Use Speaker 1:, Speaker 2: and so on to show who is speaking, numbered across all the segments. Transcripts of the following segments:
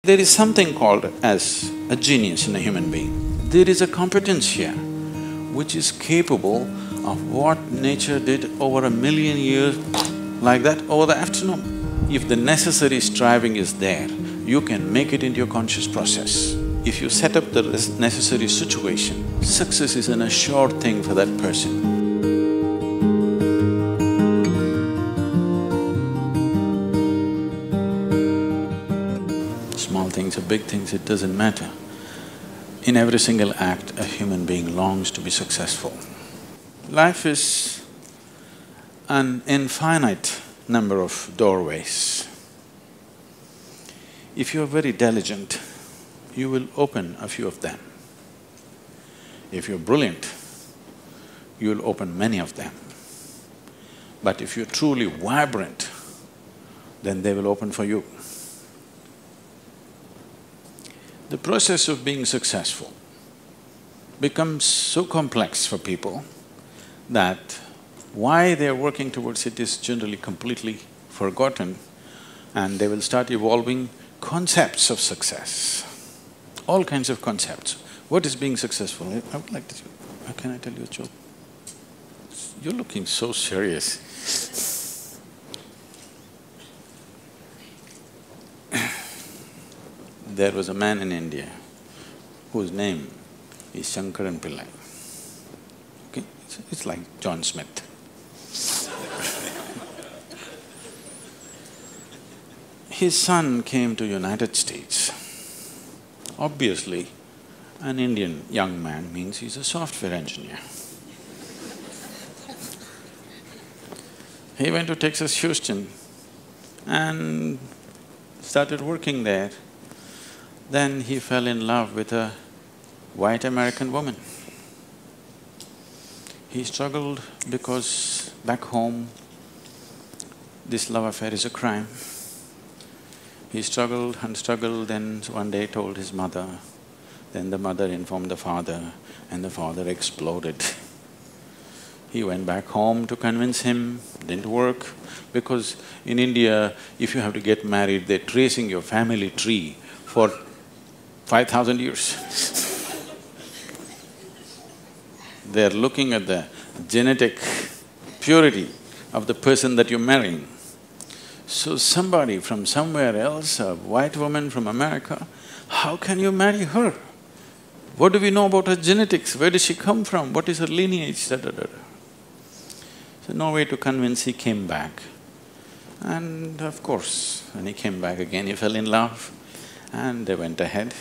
Speaker 1: There is something called as a genius in a human being. There is a competence here which is capable of what nature did over 1,000,000 years, like that, over the afternoon. If the necessary striving is there, you can make it into your conscious process. If you set up the necessary situation, success is an assured thing for that person. Small things or big things, it doesn't matter. In every single act, a human being longs to be successful. Life is an infinite number of doorways. If you're very diligent, you will open a few of them. If you're brilliant, you'll open many of them. But if you're truly vibrant, then they will open for you. The process of being successful becomes so complex for people that why they're working towards it is generally completely forgotten, and they will start evolving concepts of success, all kinds of concepts. What is being successful? I would like to… Can I tell you a joke? You're looking so serious. There was a man in India whose name is Shankaran Pillai. Okay, it's like John Smith. His son came to United States. Obviously, an Indian young man means he's a software engineer. He went to Texas, Houston and started working there. Then he fell in love with a white American woman. He struggled because back home, this love affair is a crime. He struggled and struggled, then one day told his mother. Then the mother informed the father, and the father exploded. He went back home to convince him, didn't work, because in India, if you have to get married, they're tracing your family tree for 5,000 years. They're looking at the genetic purity of the person that you're marrying. So somebody from somewhere else, a white woman from America, how can you marry her? What do we know about her genetics? Where does she come from? What is her lineage? Da, da, da, da. So no way to convince, he came back. And of course, when he came back again, he fell in love and they went ahead.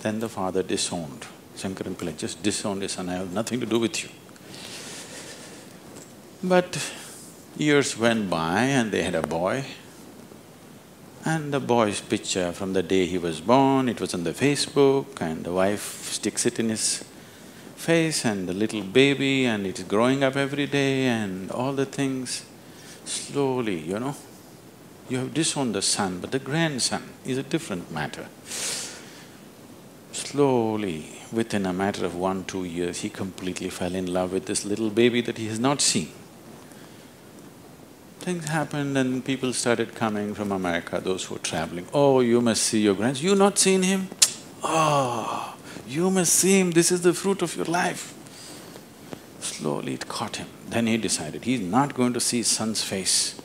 Speaker 1: Then the father disowned. Shankaran Pillai just disowned his son, I have nothing to do with you. But years went by and they had a boy. And the boy's picture from the day he was born, it was on the Facebook, and the wife sticks it in his face, and the little baby, and it is growing up every day and all the things. Slowly, you know, you have disowned the son, but the grandson is a different matter. Slowly, within a matter of 1-2 years, he completely fell in love with this little baby that he has not seen. Things happened and people started coming from America, those who were traveling. Oh, you must see your grandson. You not seen him? Oh, you must see him, this is the fruit of your life. Slowly it caught him. Then he decided he's not going to see his son's face.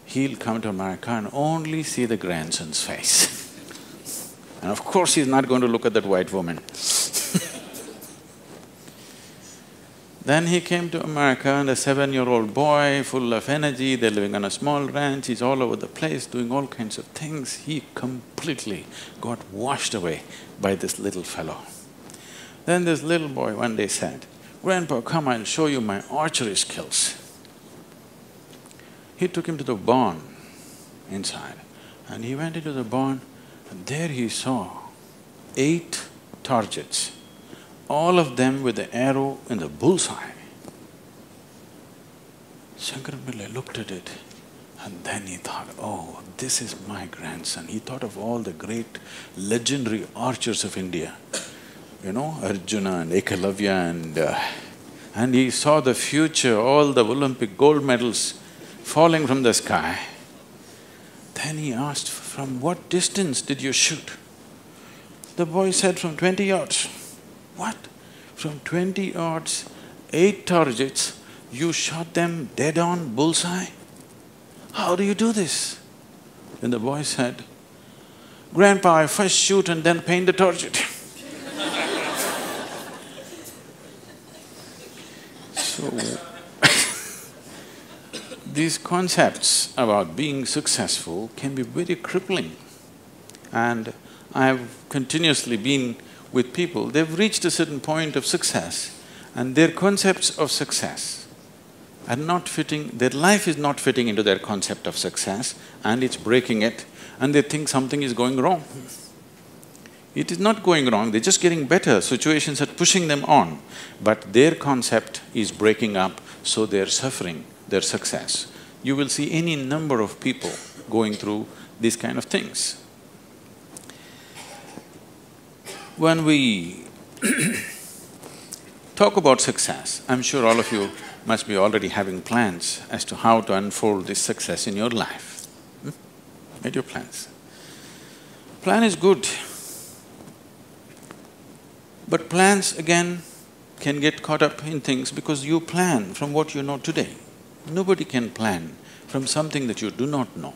Speaker 1: He'll come to America and only see the grandson's face. And of course he's not going to look at that white woman. Then he came to America and a 7-year-old boy, full of energy, they're living on a small ranch, he's all over the place doing all kinds of things. He completely got washed away by this little fellow. Then this little boy one day said, "Grandpa, come, I'll show you my archery skills." He took him to the barn inside and he went into the barn and there he saw 8 targets, all of them with the arrow in the bullseye. Shankaran Pillai looked at it and then he thought, oh, this is my grandson. He thought of all the great legendary archers of India, you know, Arjuna and Ekalavya and he saw the future, all the Olympic gold medals falling from the sky. Then he asked "From what distance did you shoot?" The boy said, "From 20 yards. "What? From 20 yards, 8 targets, you shot them dead on, bullseye? How do you do this?" Then the boy said, "Grandpa, I first shoot and then paint the target." So, these concepts about being successful can be very crippling. And I've continuously been with people, they've reached a certain point of success and their concepts of success are not fitting, their life is not fitting into their concept of success and it's breaking it and they think something is going wrong. It is not going wrong, they're just getting better, situations are pushing them on, but their concept is breaking up, so they're suffering their success. You will see any number of people going through these kind of things. When we talk about success, I'm sure all of you must be already having plans as to how to unfold this success in your life. Made your plans. Plan is good. But plans again can get caught up in things because you plan from what you know today. Nobody can plan from something that you do not know.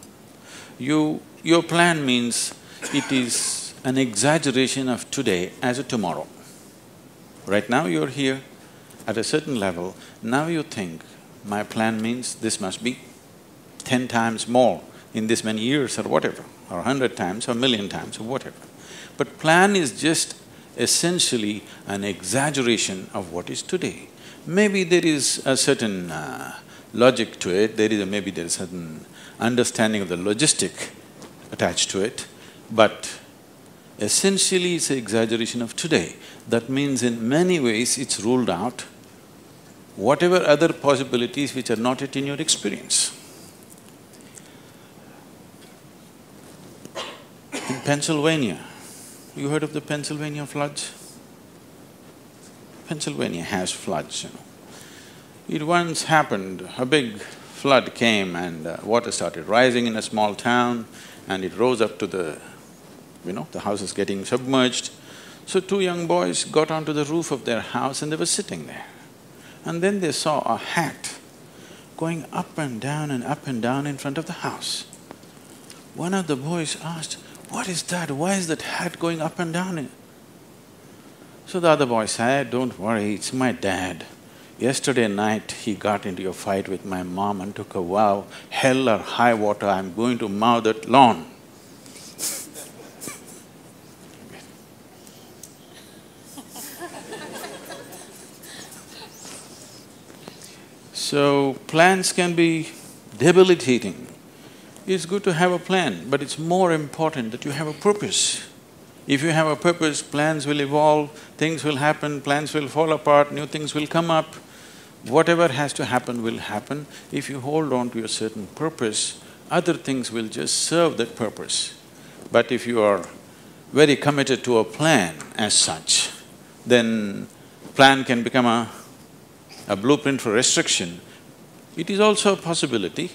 Speaker 1: Your plan means it is an exaggeration of today as a tomorrow. Right now you're here at a certain level, now you think, my plan means this must be 10 times more in this many years or whatever, or 100 times or 1,000,000 times or whatever. But plan is just essentially an exaggeration of what is today. Maybe there is a certain logic to it, maybe there is a certain understanding of the logistic attached to it, but essentially it's an exaggeration of today. That means in many ways it's ruled out whatever other possibilities which are not yet in your experience. In Pennsylvania, you heard of the Pennsylvania floods? Pennsylvania has floods, you know. It once happened, a big flood came and water started rising in a small town and it rose up to the houses getting submerged. So 2 young boys got onto the roof of their house and they were sitting there. And then they saw a hat going up and down in front of the house. One of the boys asked, "What is that? Why is that hat going up and down?" So the other boy said, "Don't worry, it's my dad. Yesterday night he got into a fight with my mom and took a vow, hell or high water, I'm going to mow that lawn." So, plans can be debilitating. It's good to have a plan, but it's more important that you have a purpose. If you have a purpose, plans will evolve, things will happen, plans will fall apart, new things will come up. Whatever has to happen will happen. If you hold on to a certain purpose, other things will just serve that purpose. But if you are very committed to a plan as such, then plan can become a blueprint for restriction. It is also a possibility.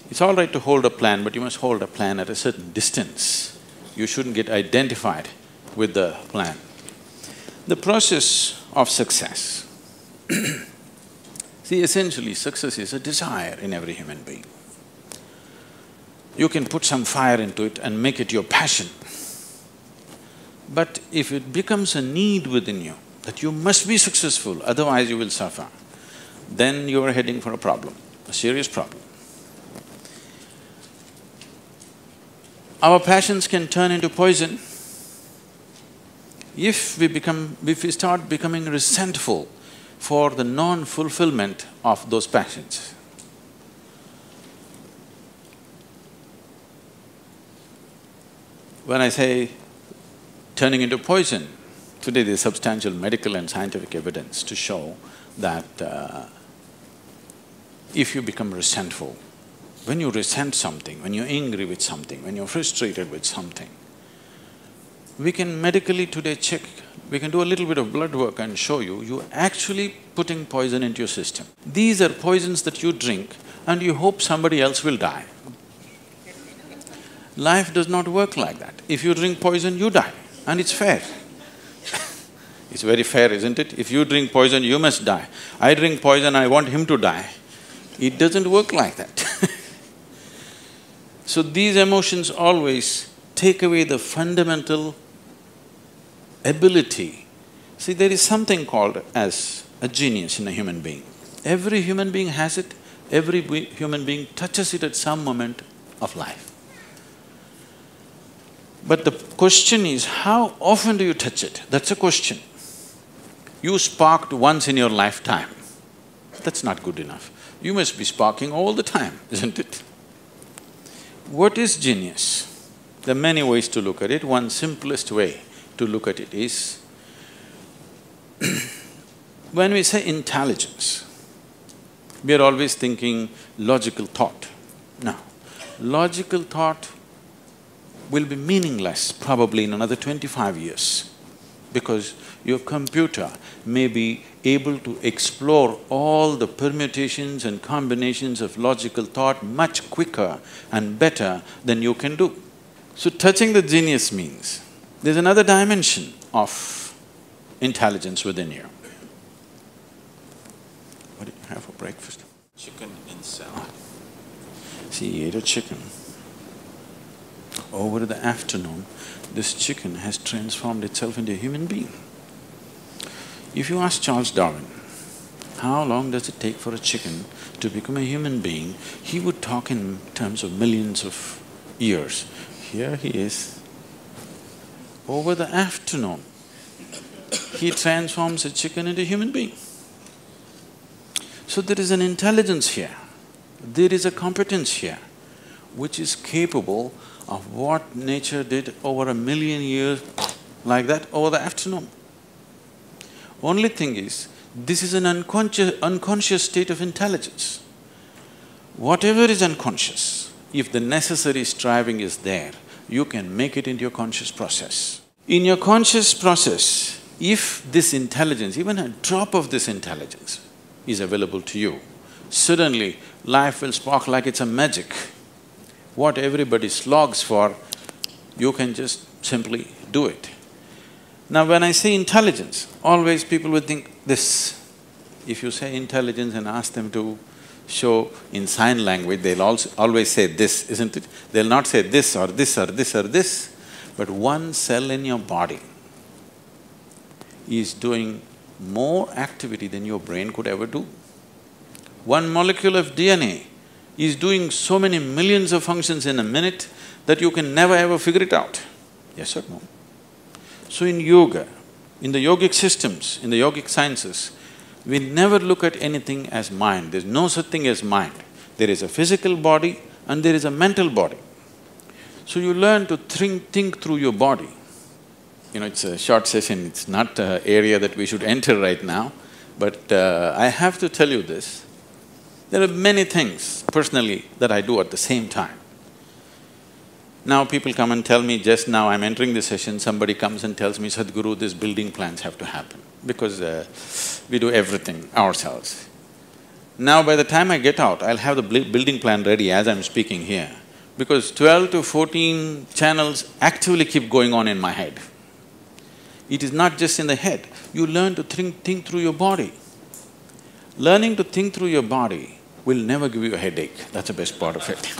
Speaker 1: It's all right to hold a plan, but you must hold a plan at a certain distance. You shouldn't get identified with the plan. The process of success. See, essentially success is a desire in every human being. You can put some fire into it and make it your passion. But if it becomes a need within you, that you must be successful, otherwise you will suffer, then you are heading for a problem, a serious problem. Our passions can turn into poison if we start becoming resentful for the non-fulfillment of those passions. When I say turning into poison, today there's substantial medical and scientific evidence to show that if you become resentful, when you resent something, when you're angry with something, when you're frustrated with something, we can medically today check, we can do a little bit of blood work and show you're actually putting poison into your system. These are poisons that you drink and you hope somebody else will die. Life does not work like that. If you drink poison, you die, and it's fair. It's very fair, isn't it? If you drink poison, you must die. I drink poison, I want him to die. It doesn't work like that. So these emotions always take away the fundamental ability. See, there is something called as a genius in a human being. Every human being has it, every human being touches it at some moment of life. But the question is, how often do you touch it? That's a question. You sparked once in your lifetime. That's not good enough. You must be sparking all the time, isn't it? What is genius? There are many ways to look at it. One simplest way to look at it is, when we say intelligence, we are always thinking logical thought. Now, logical thought will be meaningless probably in another 25 years, because your computer may be able to explore all the permutations and combinations of logical thought much quicker and better than you can do. So touching the genius means there's another dimension of intelligence within you. What did you have for breakfast? Chicken in salad. See, he ate a chicken. Over the afternoon, this chicken has transformed itself into a human being. If you ask Charles Darwin, how long does it take for a chicken to become a human being, he would talk in terms of millions of years. Here he is. Over the afternoon, he transforms a chicken into a human being. So there is an intelligence here, there is a competence here, which is capable of what nature did over 1,000,000 years like that over the afternoon. Only thing is, this is an unconscious state of intelligence. Whatever is unconscious, if the necessary striving is there, you can make it into your conscious process. In your conscious process, if this intelligence, even a drop of this intelligence is available to you, suddenly life will spark like it's a magic. What everybody slogs for, you can just simply do it. Now when I say intelligence, always people will think this. If you say intelligence and ask them to show in sign language, they'll also always say this, isn't it? They'll not say this or this or this or this, but one cell in your body is doing more activity than your brain could ever do. One molecule of DNA is doing so many millions of functions in a minute that you can never ever figure it out. Yes or no? So in yoga, in the yogic systems, in the yogic sciences, we never look at anything as mind. There's no such thing as mind. There is a physical body and there is a mental body. So you learn to think through your body. You know, it's a short session, it's not an area that we should enter right now, but I have to tell you this. There are many things personally that I do at the same time. Now people come and tell me, just now I'm entering the session, somebody comes and tells me, Sadhguru, these building plans have to happen, because we do everything ourselves. Now by the time I get out, I'll have the building plan ready as I'm speaking here, because 12 to 14 channels actively keep going on in my head. It is not just in the head, you learn to think through your body. Learning to think through your body will never give you a headache, that's the best part of it.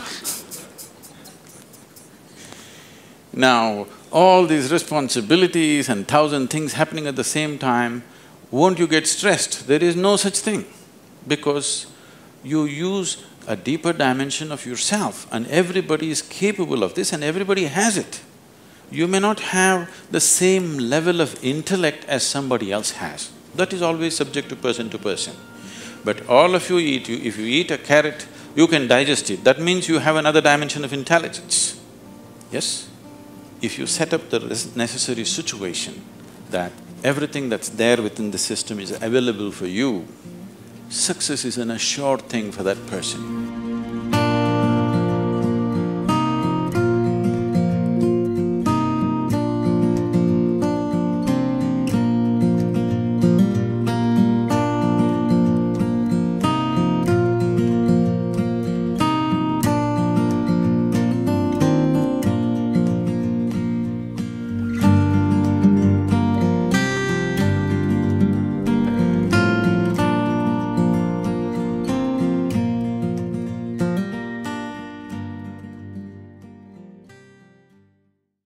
Speaker 1: Now, all these responsibilities and 1,000 things happening at the same time, won't you get stressed? There is no such thing, because you use a deeper dimension of yourself and everybody is capable of this and everybody has it. You may not have the same level of intellect as somebody else has. That is always subject to person. But all of you eat, if you eat a carrot, you can digest it. That means you have another dimension of intelligence. Yes? If you set up the necessary situation that everything that's there within the system is available for you, success is an assured thing for that person.